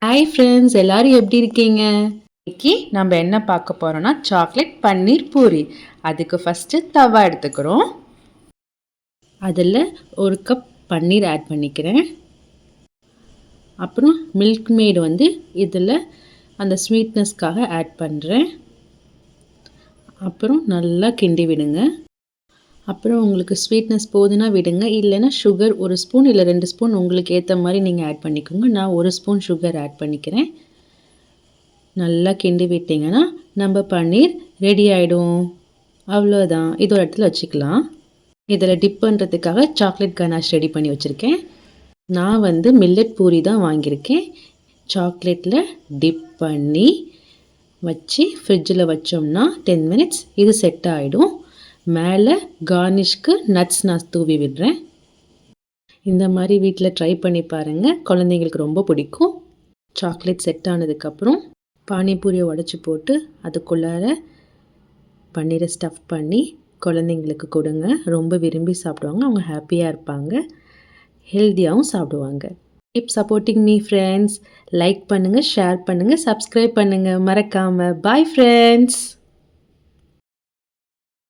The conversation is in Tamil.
ஹாய் ஃப்ரெண்ட்ஸ், எல்லாரும் எப்படி இருக்கீங்க? இன்னைக்கு நம்ம என்ன பார்க்க போறோம்னா சாக்லேட் பன்னீர் பூரி. அதுக்கு ஃபஸ்ட்டு தவா எடுத்துக்கிறோம். அதில் ஒரு கப் பன்னீர் ஆட் பண்ணிக்கிறேன். அப்புறம் மில்க் மேட் இதில் அந்த ஸ்வீட்னஸ்க்காக ஆட் பண்ணுறேன். அப்புறம் நல்லா கிண்டி விடுங்க. அப்புறம் உங்களுக்கு ஸ்வீட்னஸ் போதுன்னா விடுங்க, இல்லைன்னா சுகர் 1 ஸ்பூன் இல்லை 2 ஸ்பூன் உங்களுக்கு ஏற்ற மாதிரி நீங்கள் ஆட் பண்ணிக்கோங்க. நான் 1 ஸ்பூன் சுகர் ஆட் பண்ணிக்கிறேன். நல்லா கிண்டி விட்டிங்கன்னா நம்ம பன்னீர் ரெடி ஆகிடும். அவ்வளோதான், இது ஒரு இடத்துல வச்சுக்கலாம். இதில் டிப் பண்ணுறதுக்காக சாக்லேட் கனாஷ் ரெடி பண்ணி வச்சுருக்கேன். நான் மில்லட் பூரி தான் வாங்கியிருக்கேன். சாக்லேட்டில் டிப் பண்ணி வச்சு ஃப்ரிட்ஜில் வச்சோம்னா 10 மினிட்ஸ் இது செட் ஆகிடும். மேலே கார்னிஷ்க்கு நட்ஸ் நான் தூவி விடுறேன். இந்த மாதிரி வீட்டில் ட்ரை பண்ணி பாருங்கள், குழந்தைங்களுக்கு ரொம்ப பிடிக்கும். சாக்லேட் செட் ஆனதுக்கப்புறம் பானிபூரியை உடச்சி போட்டு அதுக்குள்ளார பன்னீரை ஸ்டஃப் பண்ணி குழந்தைங்களுக்கு கொடுங்க. ரொம்ப விரும்பி சாப்பிடுவாங்க, அவங்க ஹாப்பியாக இருப்பாங்க, ஹெல்த்தியாகவும் சாப்பிடுவாங்க. Keep supporting me friends. Like பண்ணுங்கள், ஷேர் பண்ணுங்கள், சப்ஸ்கிரைப் பண்ணுங்கள் மறக்காமல். Bye friends.